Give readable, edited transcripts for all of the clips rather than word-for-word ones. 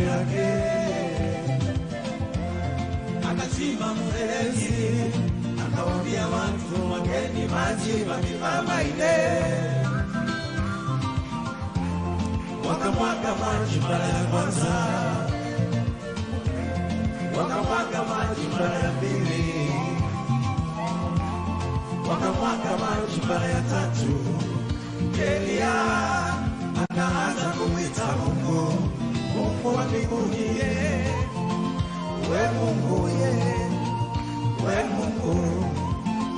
yake. Akachimba mfereji, akawaambia watu mwageni maji mama ile. Wakamwaga maji mara ya kwanza, wakamwaga maji mara ya pili, wakamwaga maji mara ya tatu. Elia akaanza kumwita Mungu, Mungu wa mbinguni, we Mungu, we Mungu,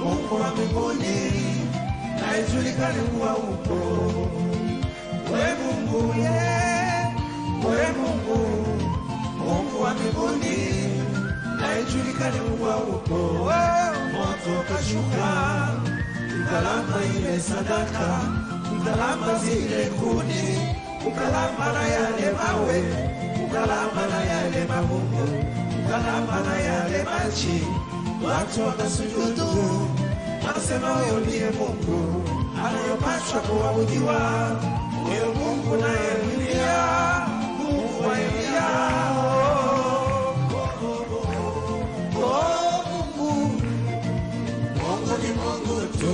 Mungu wa mbinguni, na ijulikane kuwa upo. We Mungu, we Mungu, Mungu wa mbinguni, na ijulikane kuwa upo. Moto kashuka, ukalamba ile sadaka, ukalamba zile kuni, ukalamba na yale mawe, ukalamba na yale mamungu, ukalamba na yale maji. Watu wakasujudu, wakasema huyo ndiye Mungu anayopaswa kuabudiwa, huyo Mungu na Elia, Mungu wa Elia. Mungu ni Mungu tu,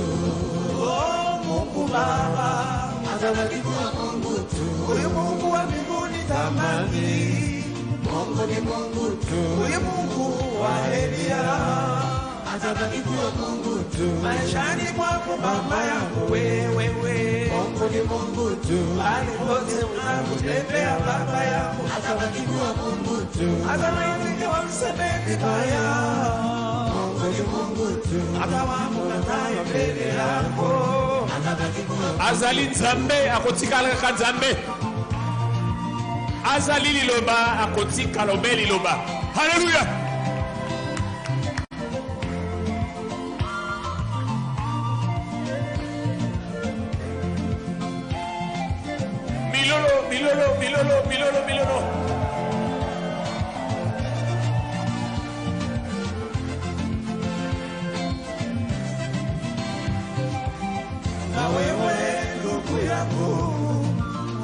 Mungu Baba, atabaki kuwa Mungu tu, huyu Mungu wa mbinguni tamani. Mungu ni Mungu tu, huyu Mungu wa Elia, atabaki kuwa Mungu tu, maishani mwako baba yangu wewe. Mungu ni Mungu tu, bali wote unakutembea baba yangu, atabaki kuwa Mungu tu, atabaki kuwa mseme vibaya. Mungu ni Mungu tu, atawamukataa mbele yako, atabaki kuwa azali nzambe akotikala ka nzambe, azali liloba akotikala obe liloba. Haleluya. Milolo. Na wewe ndugu yangu,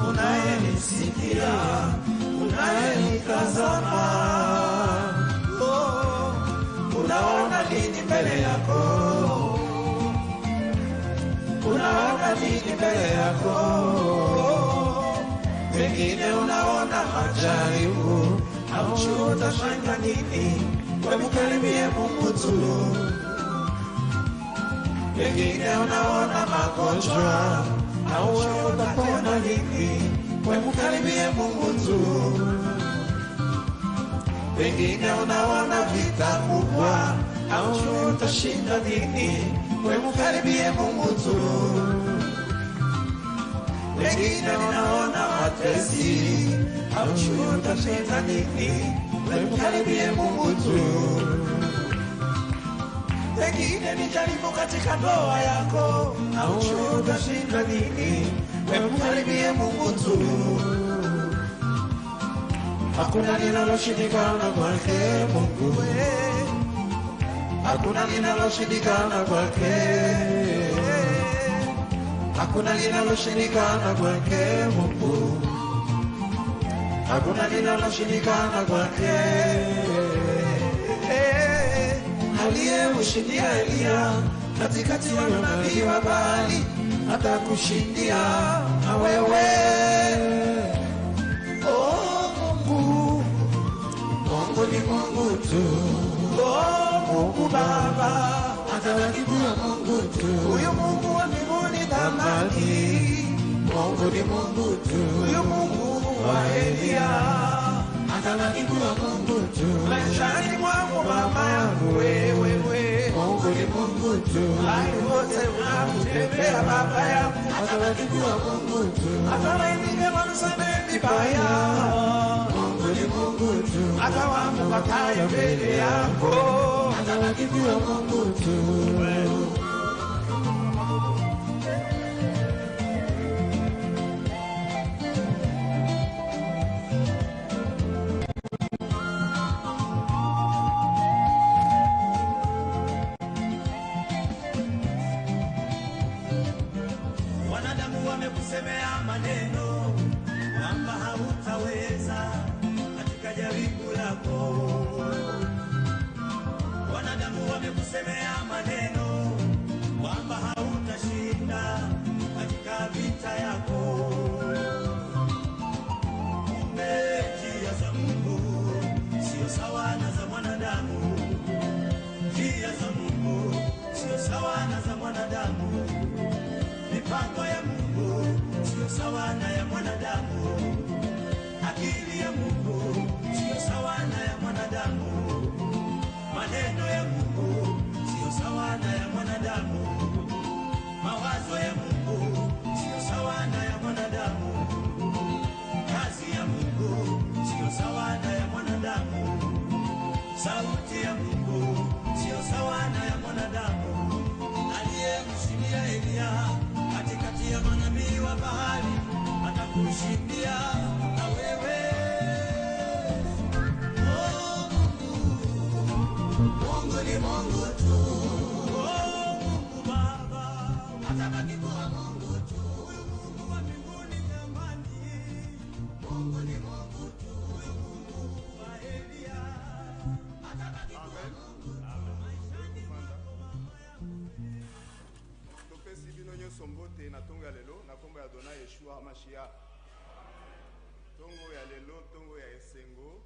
unayenisikia, unayenitazama, unaona nini mbele yako? Unaona nini mbele yako? Pengine unaona majaribu, au utafanya nini? Wewe mkaribie Mungu tu. Pengine unaona magonjwa, au utapona nini? Wewe mkaribie Mungu tu. Pengine unaona vita kubwa, au utashinda nini? Wewe mkaribie Mungu tu. Pengine unaona mateso, au utashinda nini? Wewe mkaribie Mungu tu. Pengine ni jaribu katika ndoa yako, au utashinda nini? Wewe mkaribie Mungu tu. Hakuna linaloshindikana kwake Mungu, hakuna linaloshindikana kwake, hakuna linaloshindikana kwake Mungu, hakuna linaloshindikana kwake. Aliyemshindia Elia katikati ya manabii wa Baali, atakushindia na wewe. Mungu ni Mungu tu, Mungu Baba, atabaki kuwa Mungu tu, huyo Mungu wa mbinguni tamani. Mungu ni Mungu tu, huyo Mungu wa Elia, atabaki kuwa Mungu tu, maishani mwako baba yangu wewe. Mungu ni Mungu tu, bali wote unakutembea baba yangu, atabaki kuwa Mungu tu, atabaki kama mseme vibaya. Mungu ni Mungu tu, atawamukataa mbele yako, atabaki kuwa Mungu tu. Wanadamu wamekusemea maneno kwamba hautaweza, kusemea maneno kwamba hautashinda katika vita yako. Kumbe njia za Mungu sio sawa na za mwanadamu. Njia za Mungu sio sawa na za mwanadamu. Mipango ya Mungu sio sawa na ya mwanadamu. Akili ya Mungu sio sawa na ya mwanadamu. Maneno ya Mungu sio sawa na ya mwanadamu. Mawazo ya Mungu sio sawa na ya mwanadamu. Kazi ya Mungu sio sawa na ya mwanadamu. Sauti ya Mungu sio sawa na ya mwanadamu. Aliyemshindia Elia katikati ya manabii wa bahari atakushindia na wewe. Oh Mungu ni Mungu tu. Oh Mungu Baba atabaki kuwa Mungu tu. Huyu Mungu wa mbinguni jamani. Mungu ni Mungu tu. Huyu Mungu wa Elia atabaki kuwa Mungu tu. Maishani mwako mama yangu. Topesi bino nyonso mbote na tongo ya lelo na kombo ya Adonai Yeshua Mashiach. Tongo ya lelo, tongo ya esengo.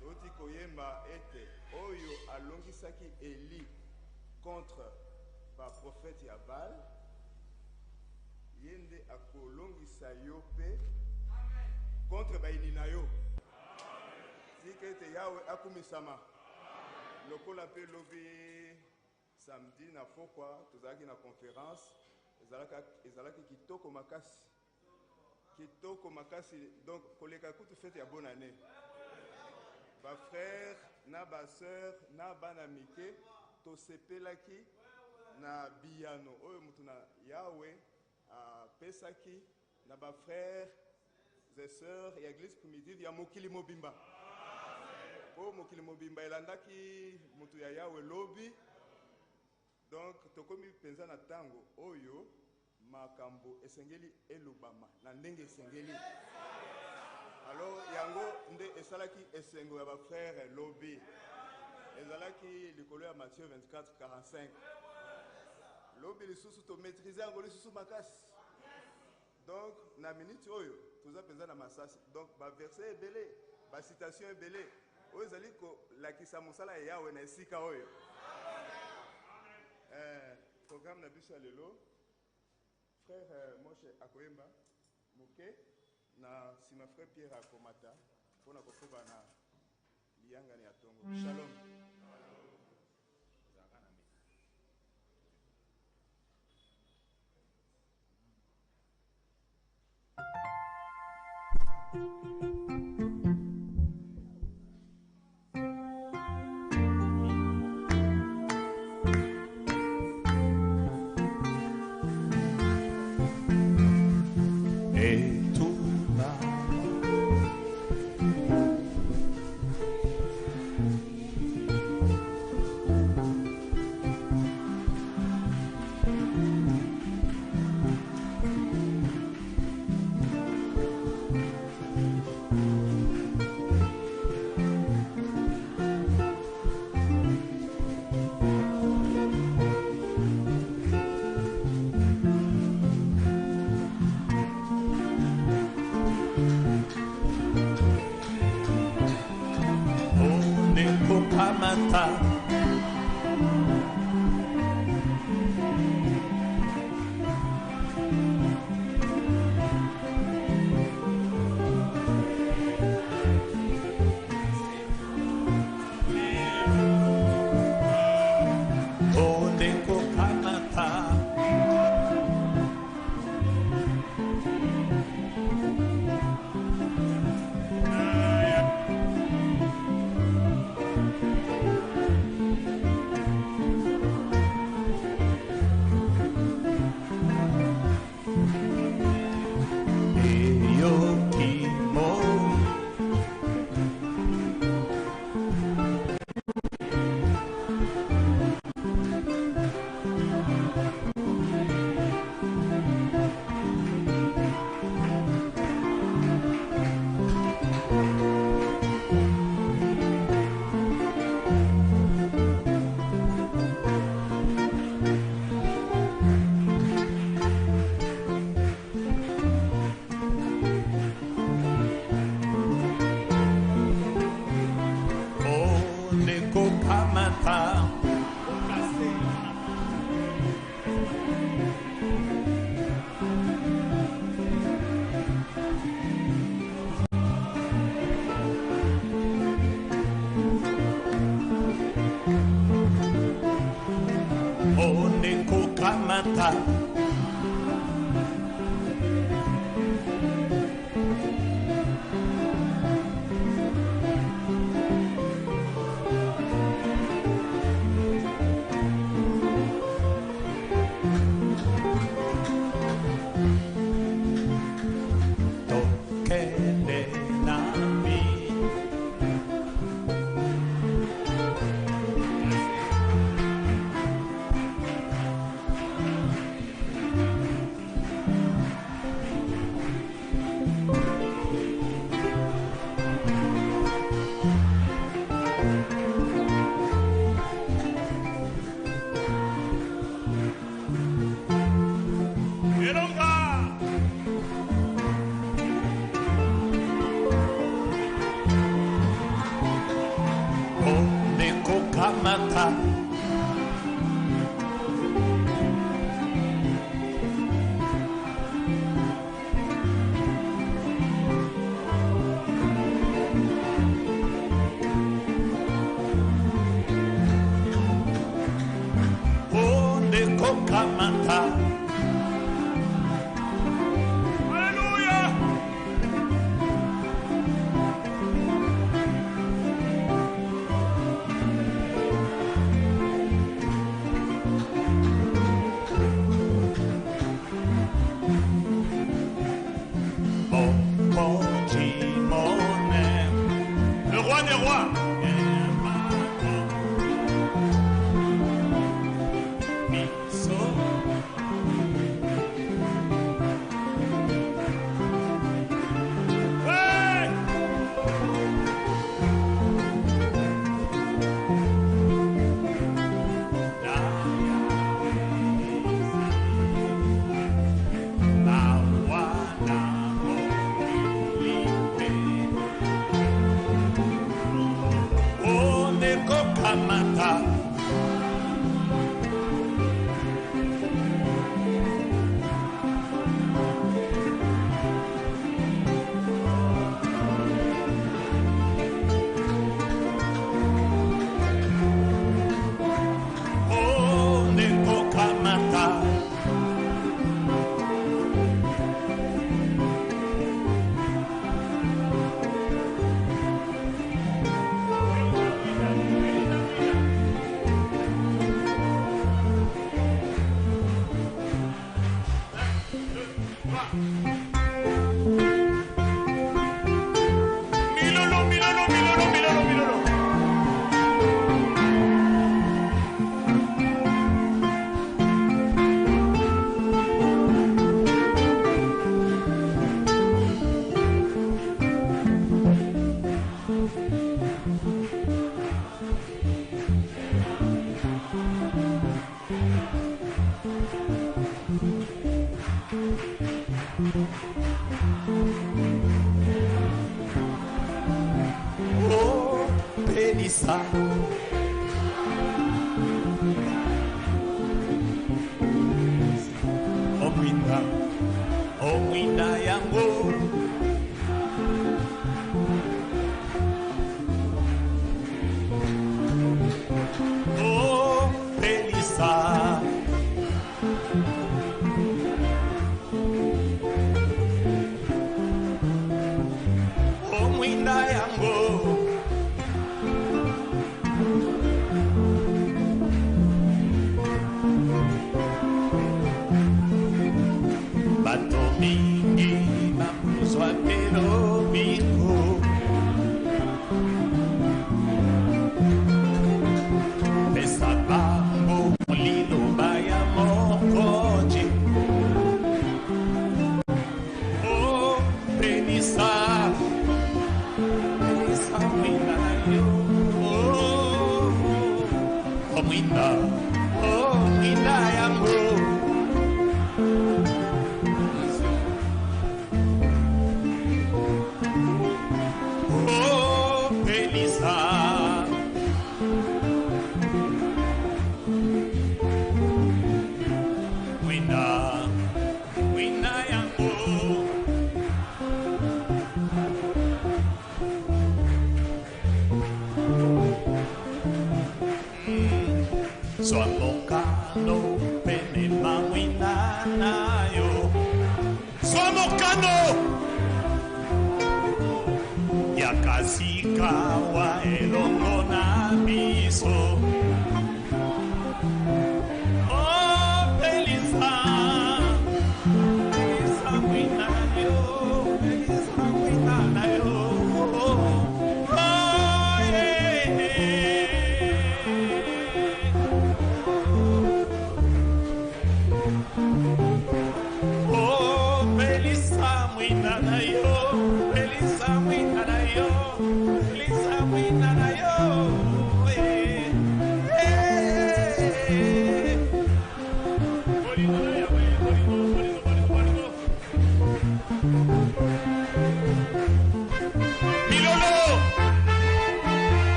Toti koyemba ete oyo alongisaki Eli contre ba prophète ya Baal. Yende akolongisa yo pe contre ba inina yo. Tika ete Yawe akumisama. Lokola pe lobi samedi na fokwa tozalaki na conférence ezalaki kitoko makasi. Kitoko makasi, donc koleka kutu fête ya bonne année. Ba frère na ba sœur na bana mike to sepelaki na biyano oyo mutu na Yawe pesaki na ba frères et sœurs ya église primitive ya mokili mobimba. O mokili mobimba elandaki mutu ya Yawe lobi. Donc tokomi penza na tango oyo makambo esengeli elubama na ndenge esengeli. Alors yango nde esalaki esengo ya ba frère lobi. Ezalaki likolo ya Matthieu 24:45. Lobi lisusu to maîtriser yango lisusu makasi. Donc na minute oyo toza penza na masasi. Donc ba verset ebele, ba citation ebele. Oyo ezali ko lakisa mosala ya Yawe na esika oyo. Programme na biso lelo frère Moshe akoyemba moke na sima frère Pierre akomata pona kofuba na liyanga ni atongo. Shalom. Oneko kamata. Oh, Penisa. Omwinda yango. Oh, Penisa. Omwinda yango. Bato mingi bakuzwa pelo bingo. Pesa bango molilo baya mokoji. Oh, Penisa. Penisa mwina yo. Oh, mwina. Oh, mwina yango. So Somokano pene mawina nayo. Somokano yakasika wa elongo na biso. Oh Belisa, Belisa wina nayo, Belisa wina nayo.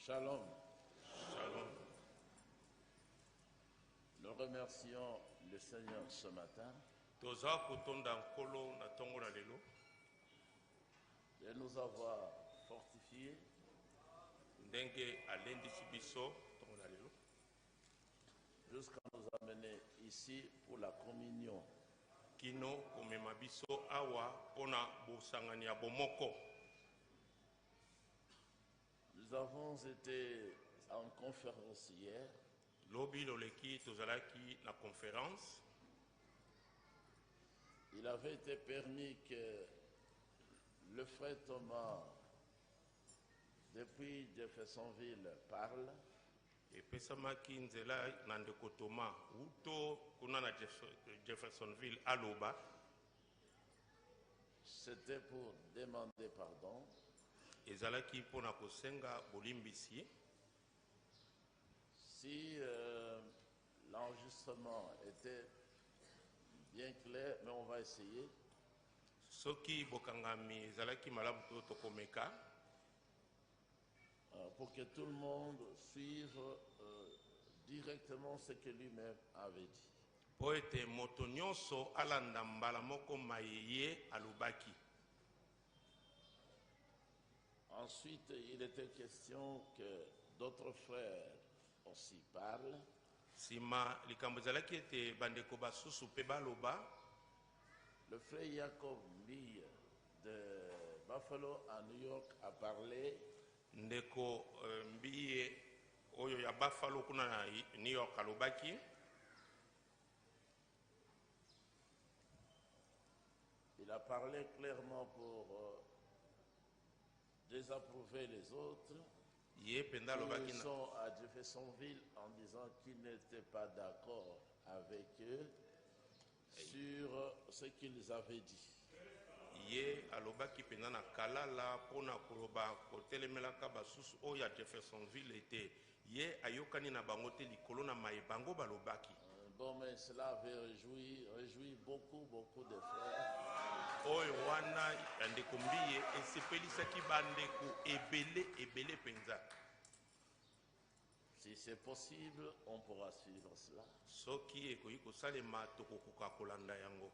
Shalom. Shalom. Nous remercions le Seigneur ce matin de nous avoir fortifiés jusqu'à nous amener ici pour la communion. Nous avons été en conférence hier. Il avait été permis que le frère Thomas, depuis Jeffersonville, parle. C'était pour demander pardon. l'enregistrement était bien clair, mais on va essayer. Soki bokangami zalaki malamu to tokomeka. Pour que tout le monde suive directement ce que lui-même avait dit. Po ete moto nyonso alanda mbala moko mayeye alobaki. Ensuite, il était question que d'autres frères aussi parlent. Sima likambo zalaki ete bandeko basusu pe baloba. Le frère Jacob Mbiye de Buffalo à New York a parlé. Ndeko Mbiye oyo ya Buffalo kuna na New York alobaki. Il a parlé clairement pour désapprouver les autres. Ils sont à Jeffersonville en disant qu'ils n'étaient pas d'accord avec eux sur ce qu'ils avaient dit. Ye alobaki penza na kalala pona koloba kotelemelaka basusu oyo ya Jeffersonville ete ye ayokani na bango te likolo na mayebango balobaki. Bon, mais cela avait réjoui beaucoup de frères. Oyo wana bandeko Mbiye esepelisaki bandeko ebele penza. Si c'est possible, on pourra suivre cela. Soki ekoki kosalema tokokoka kolanda yango.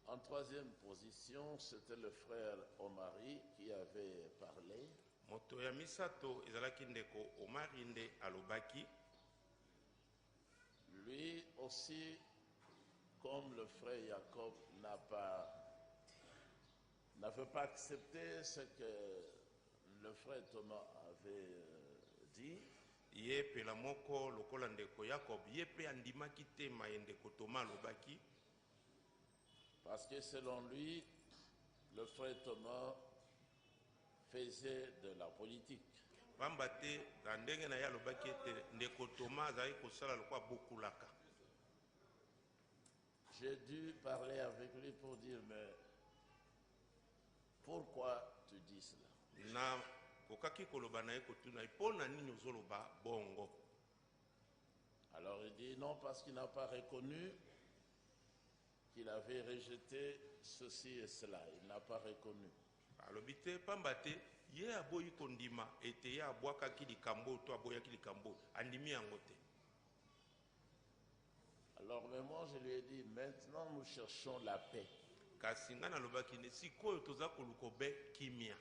En troisième position, c'était le frère Omari qui avait parlé. Moto ya misato ezalaki ndeko Omari nde alobaki. Lui aussi, comme le frère Jacob n'avait pas accepté ce que le frère Thomas avait dit. Ye pe la moko lokola ndeko Jacob ye pe andimaki te ndeko Thomas alobaki. Parce que selon lui, le frère Thomas faisait de la politique. Bambate na ndenge na ya alobaki ete ndeko Thomas azali kosala lokwa bokulaka. J'ai dû parler avec lui pour dire, mais pourquoi tu dis cela? Na kokaki koloba na ye kotuna ipona nini ozoloba bongo. Alors il dit non, parce qu'il n'a pas reconnu qu'il avait rejeté ceci et cela. Il n'a pas reconnu. Alobite pambate ye aboyi kondima ete ye abwakaki likambo to aboyaki likambo andimi yango te. Alors mais moi je lui ai dit, maintenant nous cherchons la paix. Kasi nga nalobaki ne sikoyo toza koluka be kimia.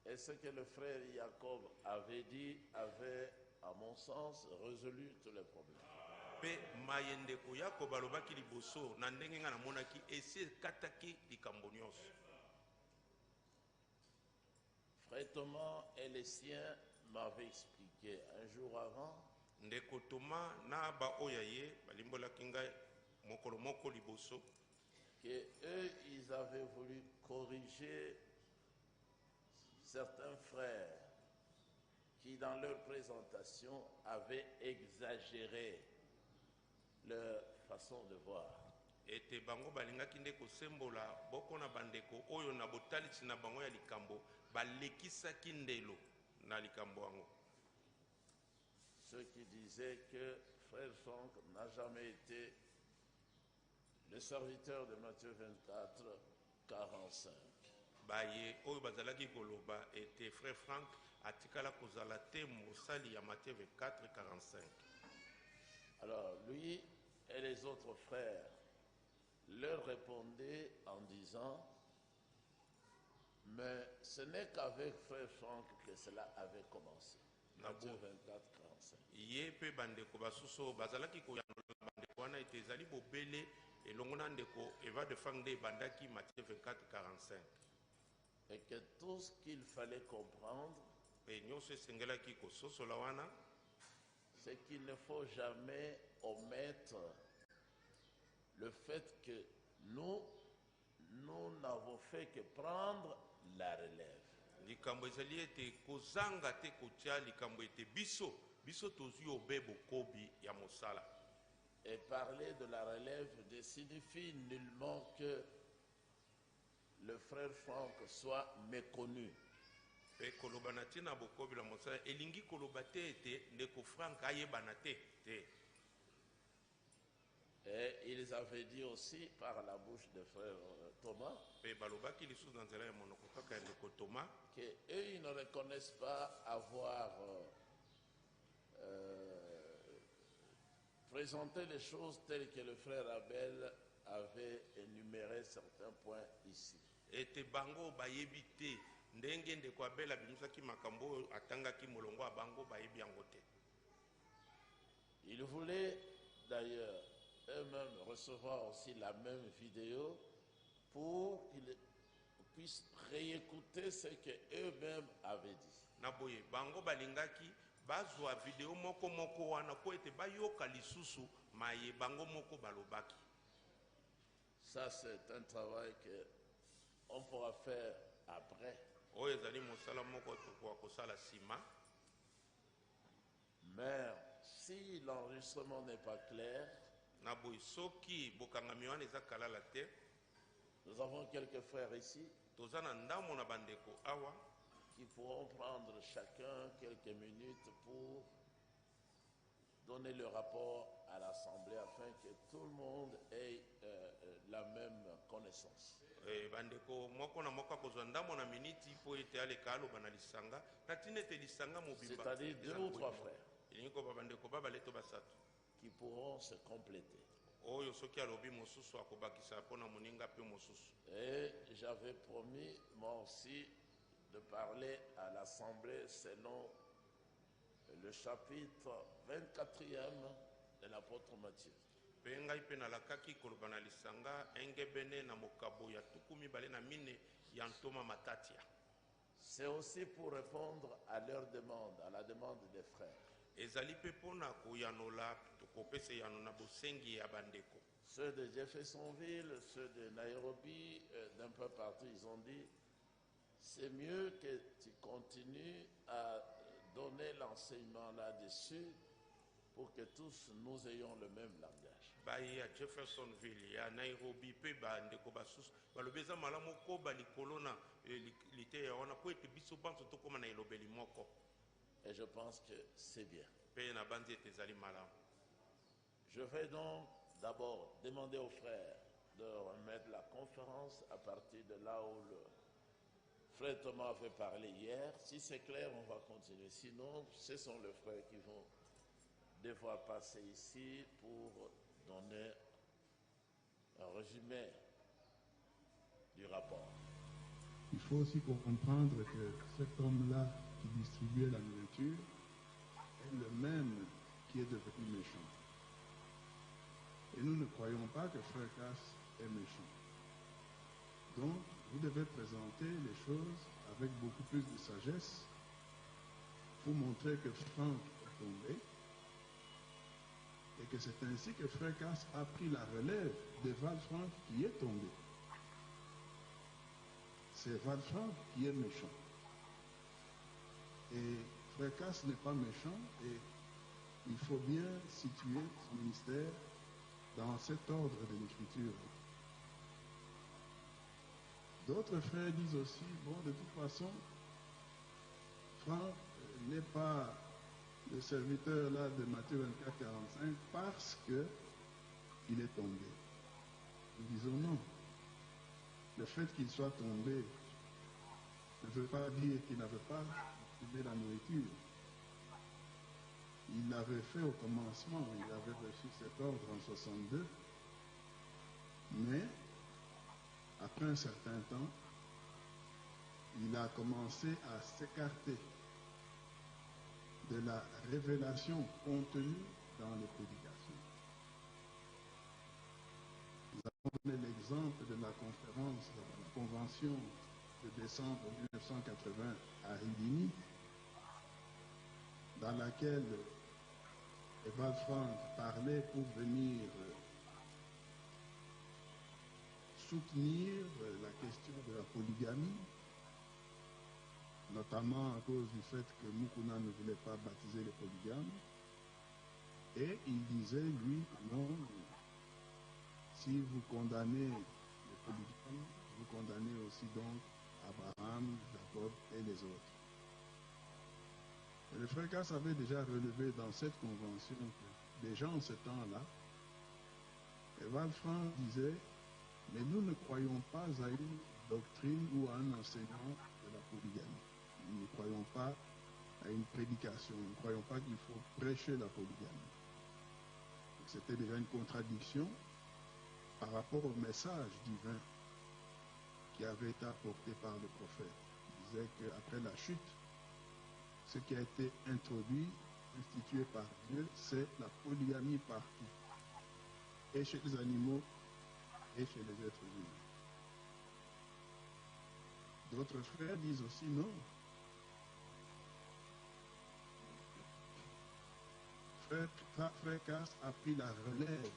Et ce que le frère Jacob avait dit avait, à mon sens, résolu tous les problèmes. Pe mayendeko Jacob alobaki liboso na ndenge nga namonaki esi kataki likambo nyonso. Frère Thomas et les siens m'avaient expliqué un jour avant ndeko Thomas na ba oyaye balimbolaki ngai mokolo moko liboso que eux ils avaient voulu corriger certains frères qui dans leur présentation avaient exagéré leur façon de voir. ete bango balingaki nde kosembola boko na bandeko oyo na botalisi na bango ya likambo balekisaki ndelo na likambo yango. Ceux qui disaient que frère Franck n'a jamais été le serviteur de Matthieu 24, 45. Baye oyo bazalaki koloba ete frère Franck atikala kozala te mosali ya Matthieu 24, 45. Alors lui et les autres frères leur répondaient en disant, mais ce n'est qu'avec frère Franck que cela avait commencé. Matthieu 24, 45. Ye pe bandeko basuso bazalaki koyanola bandeko wana ete ezali bobele elongo na ndeko Eva de Fangde bandaki Matthieu 24, 45. Et que tout ce qu'il fallait comprendre, Pe nyonso esengelaki kososola wana c'est qu'il ne faut jamais omettre le fait que nous n'avons fait que prendre la relève. likambo ezali ete kozanga te kotia likambo ete biso tozwi obe bokobi ya mosala. Et parler de la relève ne signifie nullement que le frère Franck soit méconnu. Pe koloba na tina bokobi la mosala elingi koloba te ete ndeko Frank ayebana te te. Et ils avaient dit aussi par la bouche de frère Thomas Pe balobaki lisusu na nzela ya monoko kaka ya ndeko Thomas qu'eux, ils ne reconnaissent pas avoir présenté les choses telles que le frère Abel avait énuméré certains points ici. ete bango bayebi te ndenge ndeko Abel abimisaki makambo oyo atangaki molongo ya bango bayebi yango te. Ils voulaient d'ailleurs eux-mêmes recevoir aussi la même vidéo pour qu'ils puissent réécouter ce qu'eux-mêmes avaient dit. Na boye bango balingaki bazwa video moko moko wana po ete bayoka lisusu maye bango moko balobaki. Ça, c'est un travail qu'on pourra faire après. Oyo ezali mosala moko tokoka kosala sima. Mais si l'enregistrement n'est pas clair, Na boye soki bokangami wana eza kalala te, nous avons quelques frères ici toza na ndambo na bandeko awa qui pourront prendre chacun quelques minutes pour donner le rapport à l'Assemblée afin que tout le monde ait la même connaissance. bandeko moko na moko akozwa ndambo na miniti po ete aleka aloba na lisanga na tina ete lisanga mobimba. C'est-à-dire 2 ou 3 frères elingi koba bandeko babale to basato qui pourront se compléter. oyo soki alobi mosusu akobakisa mpona moninga mpe mosusu. Et j'avais promis moi aussi de parler à l'Assemblée selon le chapitre 24e de l'apôtre Matthieu. Mpe ngai mpe nalakaki koloba na lisanga engebene na mokabo ya 24 ya ntoma matatia. C'est aussi pour répondre à leur demande, à la demande des frères. Ezali mpe mpona koyanola tokopesa yano na bosengi ya bandeko. Ceux de Jeffersonville, ceux de Nairobi, d'un peu partout, ils ont dit c'est mieux que tu continues à donner l'enseignement là-dessus pour que tous nous ayons le même langage. Baye ya Jeffersonville ya Nairobi mpe bandeko basusu balobi eza malamu koba likolo na lite ya wana po ete biso banso tokóma na elobeli moko. Et je pense que c'est bien. Mpe na bandi ete ezali malamu. Je vais donc d'abord demander aux frères de remettre la conférence à partir de là où le frère Thomas avait parlé hier. Si c'est clair, on va continuer. Sinon, ce sont les frères qui vont devoir passer ici pour donner un résumé du rapport. Il faut aussi comprendre que cet homme-là qui distribuait la nourriture est le même qui est devenu méchant. Et nous ne croyons pas que Frère Casse est méchant. Donc, vous devez présenter les choses avec beaucoup plus de sagesse pour montrer que Franck est tombé et que c'est ainsi que Frère Casse a pris la relève de Val Franck qui est tombé. C'est Val Franck qui est méchant. Et Frère Casse n'est pas méchant et il faut bien situer son ministère dans cet ordre de l'écriture. D'autres frères disent aussi, bon, de toute façon, Franck n'est pas le serviteur là de Matthieu 24, 45 parce qu'il est tombé. Nous disons non. Le fait qu'il soit tombé ne veut pas dire qu'il n'avait pas trouvé la nourriture. Il l'avait fait au commencement, il avait reçu cet ordre en 62, mais après un certain temps, il a commencé à s'écarter de la révélation contenue dans les prédications. Nous avons donné l'exemple de la conférence, de la convention de décembre 1980 à Rimini, dans laquelle Val Franck parlait pour venir soutenir la question de la polygamie, notamment à cause du fait que Mukuna ne voulait pas baptiser les polygames. Et il disait, lui, non, si vous condamnez les polygames, vous condamnez aussi donc Abraham, Jacob et les autres. Et le frère Cass avait déjà relevé dans cette convention que déjà en ce temps-là, Walfran disait, mais nous ne croyons pas à une doctrine ou à un enseignement de la polygamie. Nous ne croyons pas à une prédication. Nous ne croyons pas qu'il faut prêcher la polygamie. C'était déjà une contradiction par rapport au message divin qui avait été apporté par le prophète. Il disait qu'après la chute, ce qui a été introduit, institué par Dieu, c'est la polygamie partout, et chez les animaux et chez les êtres humains. D'autres frères disent aussi non. Frère Cass a pris la relève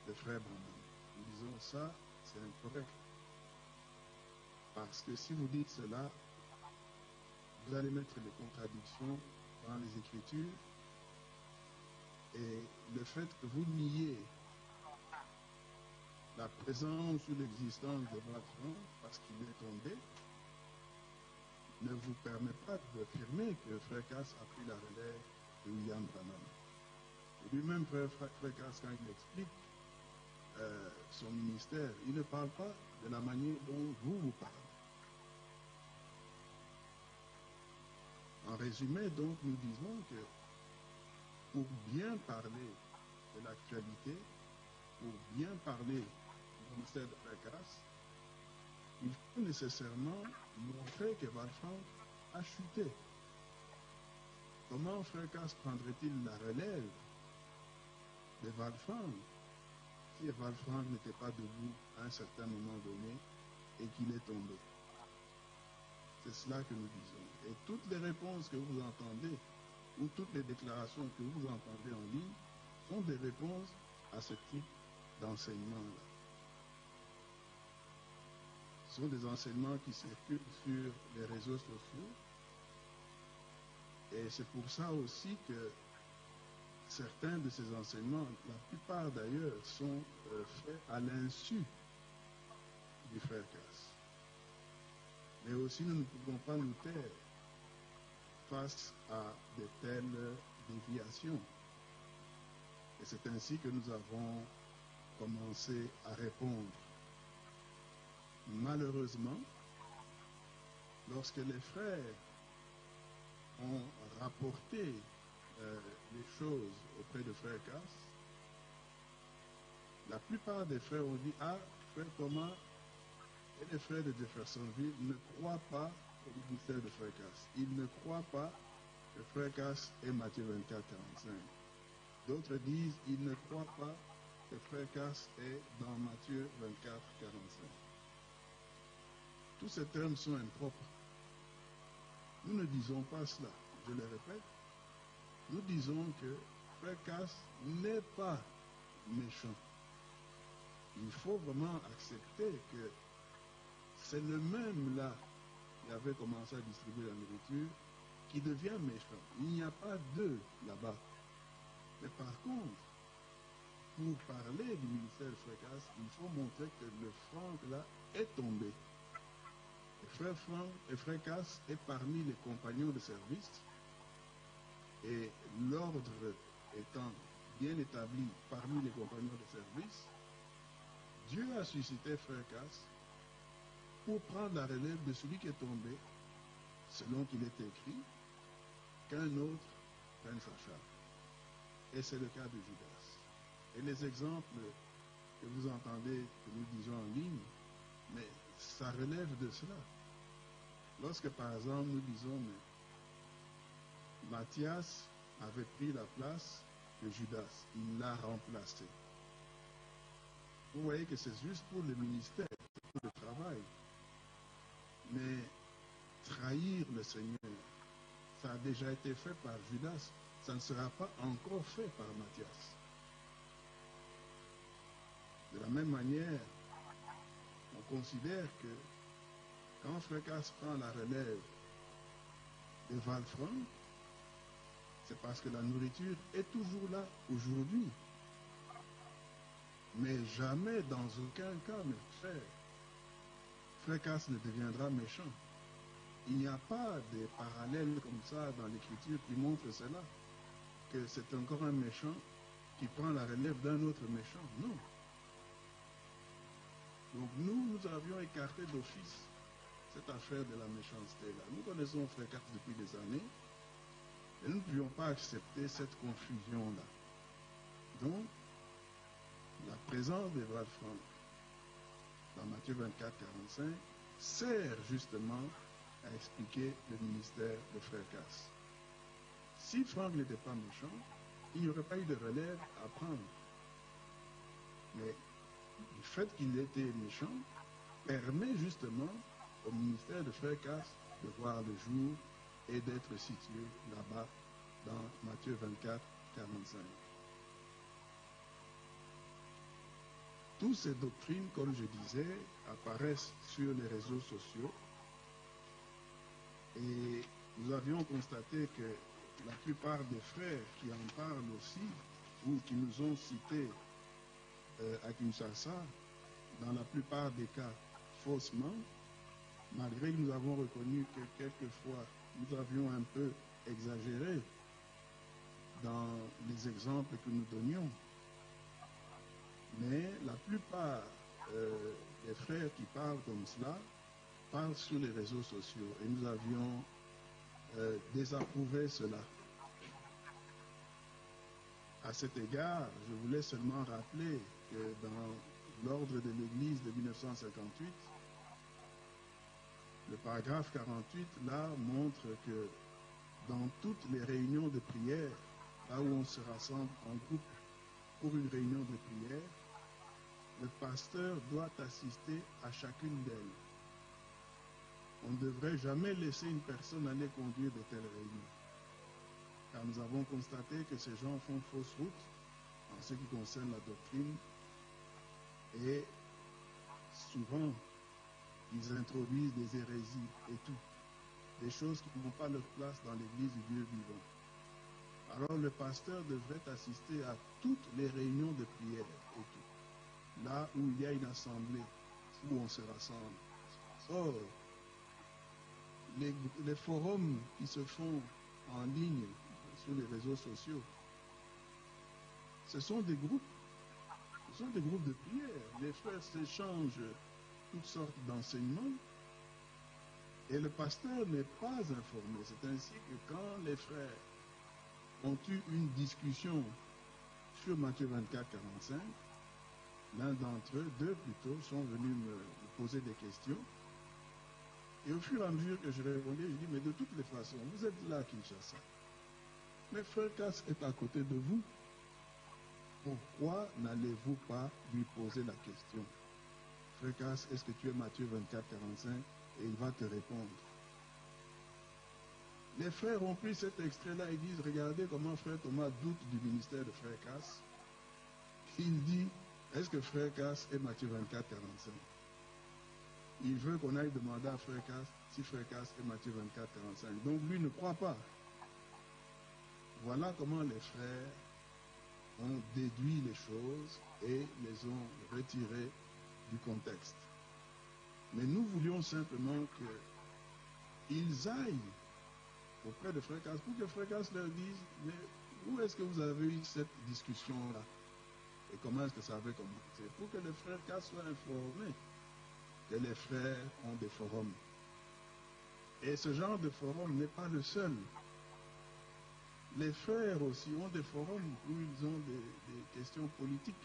de frère Branham. Nous disons ça, c'est incorrect. Parce que si vous dites cela, vous allez mettre des contradictions dans les Écritures, et le fait que vous niez la présence ou l'existence de Walfran parce qu'il est tombé ne vous permet pas d'affirmer que frère Cass a pris la relève de William Branham. Lui-même, frère Cass, quand il explique son ministère, il ne parle pas de la manière dont vous parlez. En résumé, donc, nous disons que pour bien parler de l'actualité, pour bien parler du ministère de frère Cass, il faut nécessairement montrer que Walfran a chuté. Comment frère Cass prendrait-il la relève de Walfran si Walfran n'était pas debout à un certain moment donné et qu'il est tombé? C'est cela que nous disons. Et toutes les réponses que vous entendez, ou toutes les déclarations que vous entendez en ligne, sont des réponses à ce type d'enseignement-là. Ce sont des enseignements qui circulent sur les réseaux sociaux. Et c'est pour ça aussi que certains de ces enseignements, la plupart d'ailleurs, sont faits à l'insu du frère Cass. Mais aussi, nous ne pouvons pas nous taire face à de telles déviations. Et c'est ainsi que nous avons commencé à répondre. Malheureusement, lorsque les frères ont rapporté les choses auprès de frère Cass, la plupart des frères ont dit « Ah, frère Thomas et les frères de Jeffersonville ne croient pas au ministère de frère Cass. Ils ne croient pas que frère Cass est Matthieu 24, 45. D'autres disent « Ils ne croient pas que frère Cass est dans Matthieu 24, 45. » Tous ces termes sont impropres. Nous ne disons pas cela, je le répète. Nous disons que frère Cass n'est pas méchant. Il faut vraiment accepter que c'est le même là qui avait commencé à distribuer la nourriture qui devient méchant. Il n'y a pas deux là-bas. Mais par contre, pour parler du ministère de frère Cass, il faut montrer que le Franck là est tombé. Et frère Franck et frère Cass est parmi les compagnons de service. Et l'ordre étant bien établi parmi les compagnons de service, Dieu a suscité frère Cass pour prendre la relève de celui qui est tombé, selon qu'il est écrit, qu'un autre prenne sa charge. Et c'est le cas de Judas. Et les exemples que vous entendez, que nous disons en ligne, mais ça relève de cela. Lorsque par exemple nous disons, mais Matthias avait pris la place de Judas, il l'a remplacé. Vous voyez que c'est juste pour le ministère, pour le travail. Mais trahir le Seigneur, ça a déjà été fait par Judas, ça ne sera pas encore fait par Matthias. De la même manière, on considère que quand frère Cass prend la relève de Walfran, c'est parce que la nourriture est toujours là aujourd'hui. Mais jamais, dans aucun cas, mes frères, frère Cass ne deviendra méchant. il n'y a pas de parallèle comme ça dans l'écriture qui montre cela, que c'est encore un méchant qui prend la relève d'un autre méchant. Non. Donc nous avions écarté d'office cette affaire de la méchanceté-là. Nous connaissons Frère Katz depuis des années, et nous ne pouvions pas accepter cette confusion-là. Donc, la présence d'Evrard Franck dans Matthieu 24, 45 sert justement à expliquer le ministère de Frère Katz. Si Franck n'était pas méchant, il n'y aurait pas eu de relève à prendre. Mais le fait qu'il était méchant permet justement au ministère de Frère Katz de voir le jour et d'être situé là-bas dans Matthieu 24, 45. Toutes ces doctrines, comme je disais, apparaissent sur les réseaux sociaux et nous avions constaté que la plupart des frères qui en parlent aussi ou qui nous ont cités à Kinshasa, dans la plupart des cas faussement, malgré que nous avons reconnu que quelquefois nous avions un peu exagéré dans les exemples que nous donnions. Mais la plupart des frères qui parlent comme cela parlent sur les réseaux sociaux et nous avions désapprouvé cela. À cet égard, je voulais seulement rappeler que dans l'ordre de l'Église de 1958, le paragraphe 48, là, montre que dans toutes les réunions de prière, là où on se rassemble en groupe pour une réunion de prière, le pasteur doit assister à chacune d'elles. On ne devrait jamais laisser une personne aller conduire de telles réunions. Car nous avons constaté que ces gens font fausse route en ce qui concerne la doctrine et souvent ils introduisent des hérésies et tout, des choses qui n'ont pas leur place dans l'église du Dieu vivant. Alors le pasteur devrait assister à toutes les réunions de prière et tout, là où il y a une assemblée, où on se rassemble. Or, les forums qui se font en ligne sur les réseaux sociaux, ce sont des groupes de prière. Les frères s'échangent toutes sortes d'enseignements et le pasteur n'est pas informé. C'est ainsi que quand les frères ont eu une discussion sur Matthieu 24, 45, l'un d'entre eux, deux plutôt, sont venus me poser des questions. Et au fur et à mesure que je répondais, je dis, mais de toutes les façons, vous êtes là à Kinshasa. Mais Frère Katz est à côté de vous. Pourquoi n'allez-vous pas lui poser la question? Frère Katz, est-ce que tu es Matthieu 24, 45? Et il va te répondre. Les frères ont pris cet extrait-là et disent, regardez comment Frère Thomas doute du ministère de Frère Katz. Il dit, est-ce que Frère Katz est Matthieu 24, 45? Il veut qu'on aille demander à Frère Katz si Frère Katz est Matthieu 24, 45. Donc lui ne croit pas. Voilà comment les frères ont déduit les choses et les ont retirées du contexte. Mais nous voulions simplement qu'ils aillent auprès de Frère Katz pour que Frère Katz leur dise, mais où est-ce que vous avez eu cette discussion-là? Et comment est-ce que ça avait commencé? Pour que le Frère Katz soit informé que les frères ont des forums. Et ce genre de forum n'est pas le seul. Les frères aussi ont des forums où ils ont des questions politiques.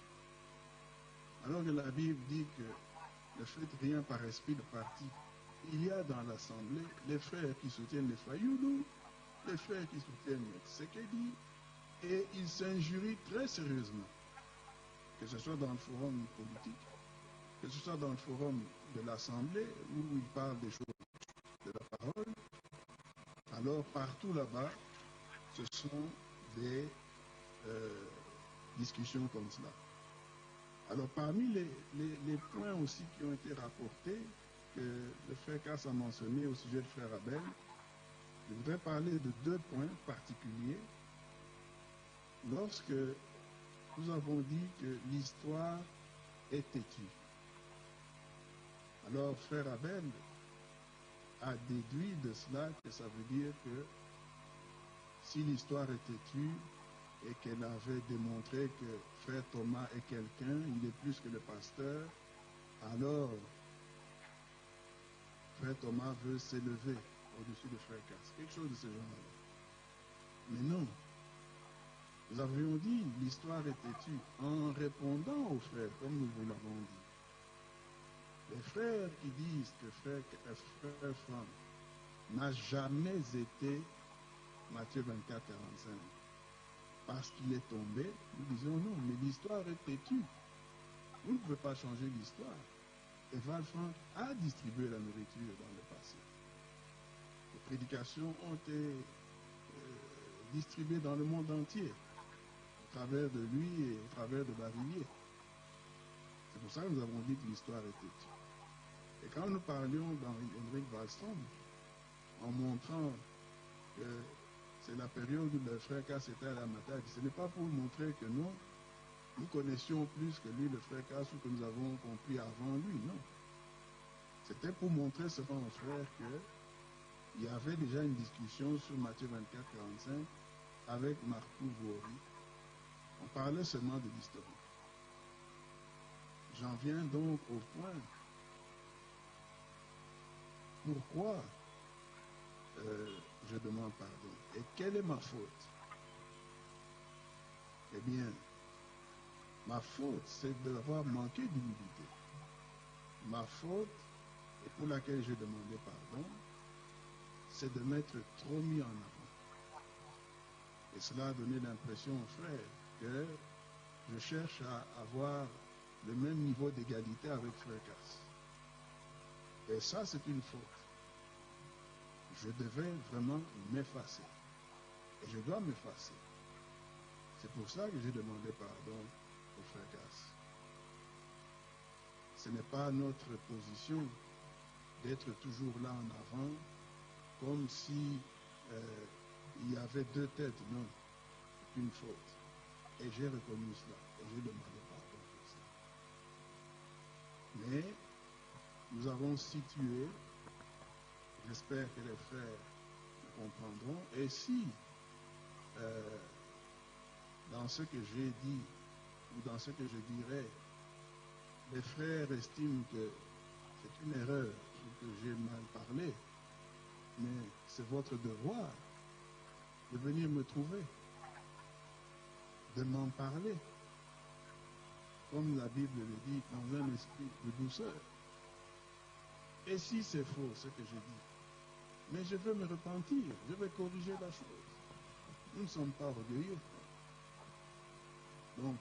Alors que la Bible dit que ne faites rien par esprit de parti. Il y a dans l'Assemblée les frères qui soutiennent les Fayoulou, les frères qui soutiennent Sekedi, et ils s'injurient très sérieusement. Que ce soit dans le forum politique, que ce soit dans le forum de l'Assemblée, où ils parlent des choses de la parole. Alors partout là-bas, ce sont des discussions comme cela. Alors parmi les points aussi qui ont été rapportés, que le Frère Katz a mentionné au sujet de Frère Abel, je voudrais parler de deux points particuliers. Lorsque nous avons dit que l'histoire est têtue. Alors Frère Abel a déduit de cela que ça veut dire que si l'histoire était tue et qu'elle avait démontré que frère Thomas est quelqu'un, il est plus que le pasteur, alors frère Thomas veut s'élever au-dessus de frère Cass. Quelque chose de ce genre-là. Mais non. Nous avions dit, l'histoire était tue en répondant aux frères, comme nous vous l'avons dit. Les frères qui disent que frère Franck n'a jamais été Matthieu 24, 45, parce qu'il est tombé, nous disons non, mais l'histoire est têtue. Vous ne pouvez pas changer l'histoire. Et Val Franck a distribué la nourriture dans le passé. Les prédications ont été distribuées dans le monde entier, au travers de lui et au travers de Barillier. C'est pour ça que nous avons dit que l'histoire est têtue. Et quand nous parlions dans Henrik Wallström, en montrant que c'est la période où le frère Cass était à la Matade, ce n'est pas pour montrer que non, nous connaissions plus que lui, le frère Cass, ou que nous avons compris avant lui, non. C'était pour montrer seulement aux frères qu'il y avait déjà une discussion sur Matthieu 24, 45 avec Marcou Vori. On parlait seulement de l'histoire. J'en viens donc au point. Pourquoi je demande pardon? Et quelle est ma faute? Eh bien, ma faute, c'est d'avoir manqué d'humilité. Ma faute, et pour laquelle j'ai demandé pardon, c'est de m'être trop mis en avant. Et cela a donné l'impression aux frères que je cherche à avoir le même niveau d'égalité avec frère Cass. Et ça, c'est une faute. Je devais vraiment m'effacer. Et je dois m'effacer. C'est pour ça que j'ai demandé pardon au frère Cass. Ce n'est pas notre position d'être toujours là en avant, comme si il y avait deux têtes. Non, c'est une faute. Et j'ai reconnu cela. Et j'ai demandé pardon pour ça. Mais nous avons situé, j'espère que les frères comprendront, et si dans ce que j'ai dit, ou dans ce que je dirais, les frères estiment que c'est une erreur, ou que j'ai mal parlé, mais c'est votre devoir de venir me trouver, de m'en parler, comme la Bible le dit, dans un esprit de douceur. Et si c'est faux, ce que je dis, mais je veux me repentir, je vais corriger la chose. Nous ne sommes pas orgueilleux. Donc,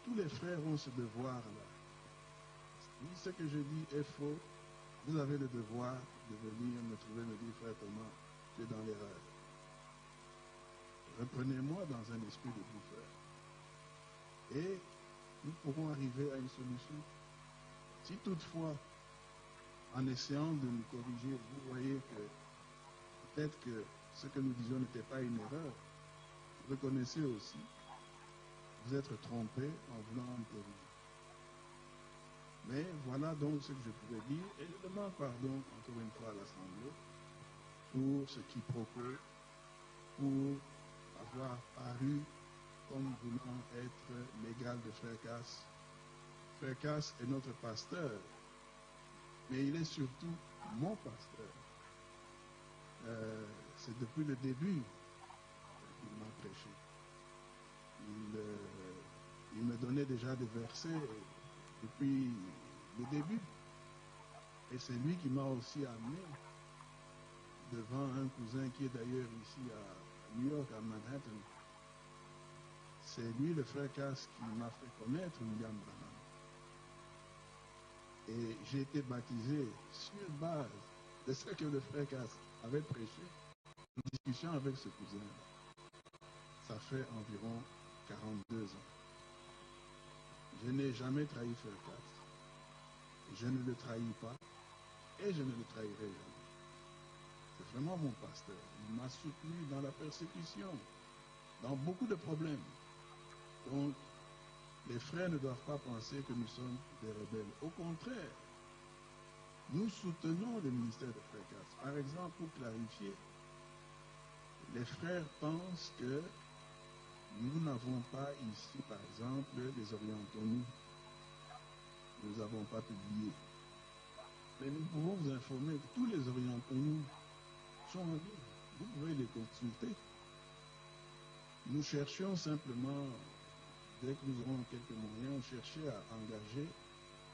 tous les frères ont ce devoir-là. Si ce que je dis est faux, vous avez le devoir de venir me trouver, me dire, frère Thomas, tu es dans l'erreur. Reprenez-moi dans un esprit de douceur. Et nous pourrons arriver à une solution. Si toutefois, en essayant de nous corriger, vous voyez que peut-être que ce que nous disions n'était pas une erreur, reconnaissez aussi vous être trompé en voulant me corriger. Mais voilà donc ce que je pouvais dire, et je demande pardon encore une fois à l'Assemblée pour ce quiproquo, pour avoir paru comme voulant être l'égal de frère Cass. Frère Cass est notre pasteur, mais il est surtout mon pasteur. C'est depuis le début qu'il m'a prêché. Il me donnait déjà des versets depuis le début. Et c'est lui qui m'a aussi amené devant un cousin qui est d'ailleurs ici à New York, à Manhattan. C'est lui, le frère Cass, qui m'a fait connaître William Branham. Et j'ai été baptisé sur base de ce que le frère Cass avait prêché, en discussion avec ce cousin. Ça fait environ 42 ans. Je n'ai jamais trahi frère Cass. Je ne le trahis pas et je ne le trahirai jamais. C'est vraiment mon pasteur. Il m'a soutenu dans la persécution, dans beaucoup de problèmes. Donc, les frères ne doivent pas penser que nous sommes des rebelles. Au contraire, Nous soutenons le ministère de Frère Casse. Par exemple, pour clarifier, les frères pensent que nous n'avons pas ici, par exemple, les orientaux. Nous n'avons pas publié. Mais nous pouvons vous informer que tous les orientaux sont en ligne. Vous pouvez les consulter. Nous cherchions simplement, dès que nous aurons quelques moyens, chercher à engager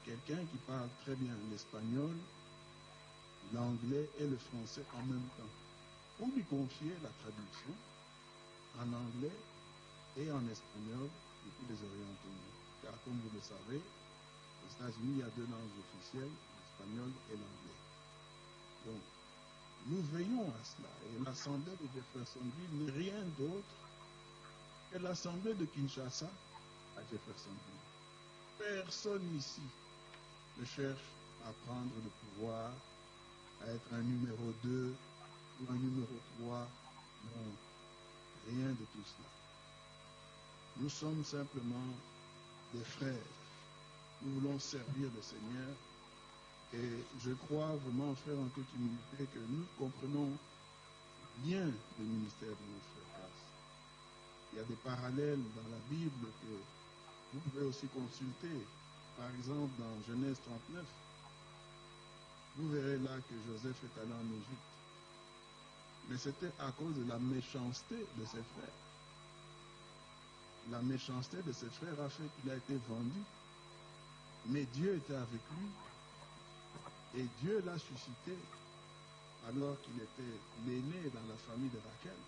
quelqu'un qui parle très bien l'espagnol, l'anglais et le français en même temps, pour lui confier la traduction en anglais et en espagnol de tous les orientaux. Car comme vous le savez, aux États-Unis, il y a deux langues officielles, l'espagnol et l'anglais. Donc, nous veillons à cela. Et l'Assemblée de Jeffersonville n'est rien d'autre que l'Assemblée de Kinshasa à Jeffersonville. Personne ici ne cherche à prendre le pouvoir, à être un numéro 2 ou un numéro 3. Non, rien de tout cela. Nous sommes simplement des frères. Nous voulons servir le Seigneur. Et je crois vraiment, frère, en toute humilité, que nous comprenons bien le ministère de nos frères Casse. Il y a des parallèles dans la Bible que vous pouvez aussi consulter. Par exemple, dans Genèse 39, vous verrez là que Joseph est allé en Égypte. Mais c'était à cause de la méchanceté de ses frères. La méchanceté de ses frères a fait qu'il a été vendu. Mais Dieu était avec lui. Et Dieu l'a suscité alors qu'il était l'aîné dans la famille de Rachel.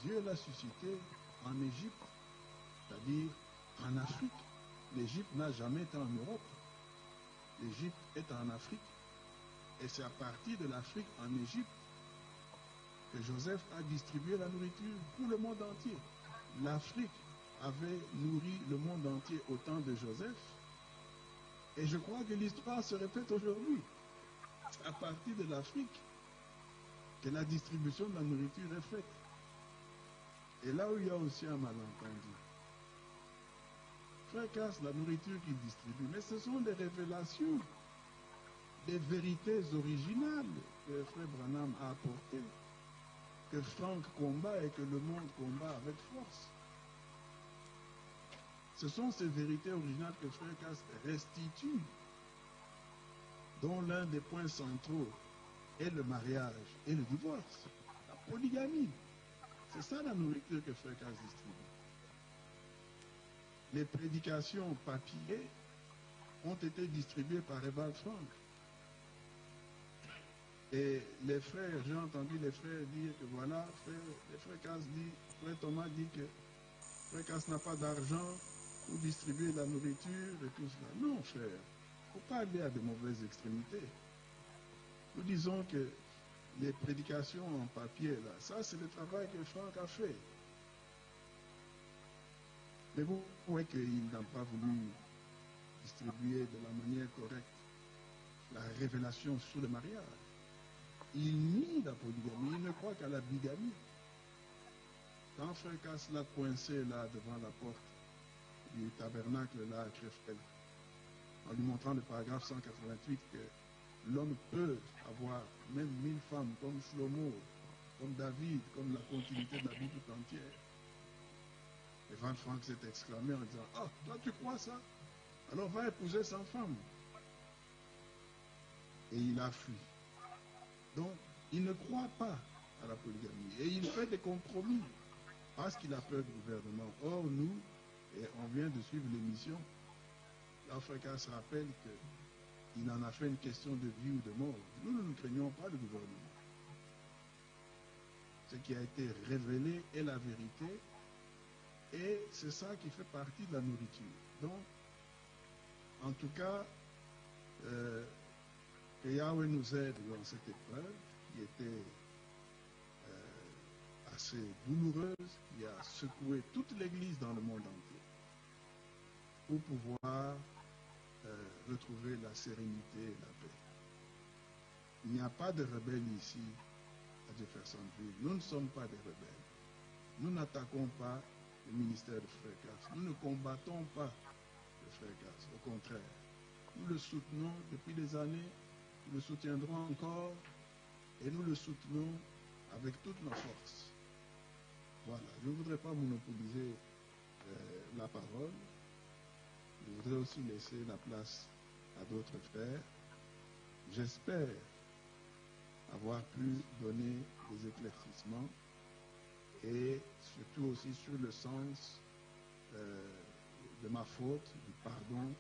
Dieu l'a suscité en Égypte, c'est-à-dire en Afrique. L'Égypte n'a jamais été en Europe. L'Égypte est en Afrique. Et c'est à partir de l'Afrique en Égypte que Joseph a distribué la nourriture pour le monde entier. L'Afrique avait nourri le monde entier au temps de Joseph. Et je crois que l'histoire se répète aujourd'hui. C'est à partir de l'Afrique que la distribution de la nourriture est faite. Et là où il y a aussi un malentendu. Frère Casse, la nourriture qu'il distribue, mais ce sont des révélations, des vérités originales que Frère Branham a apportées, que Franck combat et que le monde combat avec force. Ce sont ces vérités originales que Frère Casse restitue, dont l'un des points centraux est le mariage et le divorce, la polygamie. C'est ça la nourriture que Frère Casse distribue. Les prédications papier ont été distribuées par Evald Frank. Et les frères, j'ai entendu les frères dire que voilà, les frères Casse dit, Frère Thomas dit que Frère Casse n'a pas d'argent pour distribuer la nourriture et tout cela. Non, frère, il ne faut pas aller à de mauvaises extrémités. Nous disons que les prédications en papier, là, ça c'est le travail que Franck a fait. Mais vous voyez qu'il n'a pas voulu distribuer de la manière correcte la révélation sur le mariage. Il nie la polygamie, il ne croit qu'à la bigamie. Quand Frère Casse l'a coincé là devant la porte du tabernacle là à Crefeld, en lui montrant le paragraphe 188 que l'homme peut avoir même 1000 femmes comme Shlomo, comme David, comme la continuité de la Bible tout entière. Et Van Frank s'est exclamé en disant « Ah, toi tu crois ça? Alors va épouser 100 femmes. » Et il a fui. Donc, il ne croit pas à la polygamie. Et il fait des compromis parce qu'il a peur du gouvernement. Or, nous, et on vient de suivre l'émission, l'Africain se rappelle qu'il en a fait une question de vie ou de mort. Nous ne craignons pas le gouvernement. Ce qui a été révélé est la vérité. Et c'est ça qui fait partie de la nourriture. Donc, en tout cas, que Yahweh nous aide dans cette épreuve qui était assez douloureuse, qui a secoué toute l'Église dans le monde entier, pour pouvoir retrouver la sérénité et la paix. Il n'y a pas de rebelles ici à Jeffersonville. Nous ne sommes pas des rebelles. Nous n'attaquons pas le ministère de Frère Casse. Nous ne combattons pas le Frère Casse. Au contraire, Nous le soutenons depuis des années, nous le soutiendrons encore et nous le soutenons avec toutes nos forces. Voilà, je ne voudrais pas monopoliser la parole. Je voudrais aussi laisser la place à d'autres frères. J'espère avoir pu donner des éclaircissements et surtout aussi sur le sens de ma faute, du pardon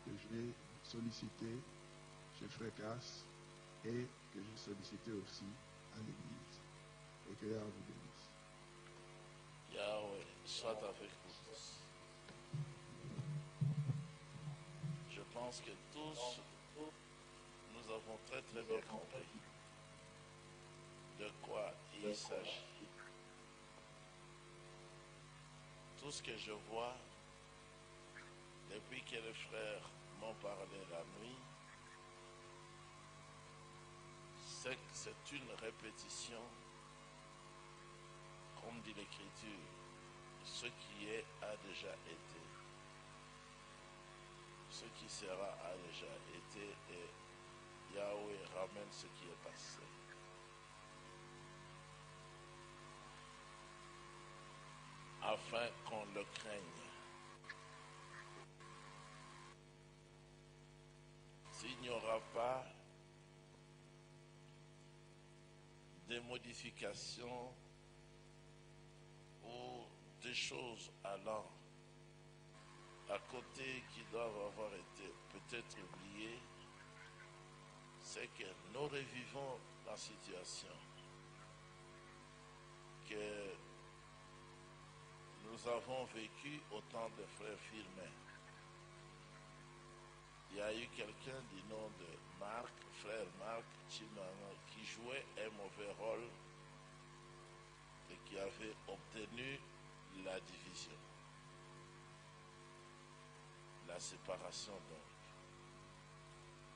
que j'ai sollicité chez Frère Casse et que j'ai sollicité aussi à l'Église. Et que Yahweh vous bénisse. Yahweh soit avec vous tous. Je pense que tous, nous avons très très bien compris de quoi il s'agit. Tout ce que je vois, depuis que les frères m'ont parlé la nuit, c'est que c'est une répétition, comme dit l'Écriture, ce qui est a déjà été, ce qui sera a déjà été, et Yahweh ramène ce qui est passé. Afin qu'on le craigne. S'il n'y aura pas des modifications ou des choses allant à côté qui doivent avoir été peut-être oubliées, c'est que nous revivons la situation que nous avons vécu au temps de frère Firmin. Il y a eu quelqu'un du nom de Marc, frère Marc Chimama, qui jouait un mauvais rôle et qui avait obtenu la division, la séparation donc.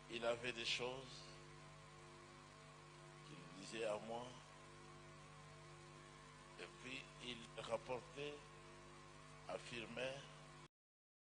Il avait des choses qu'il disait à moi et puis il rapportait, affirmait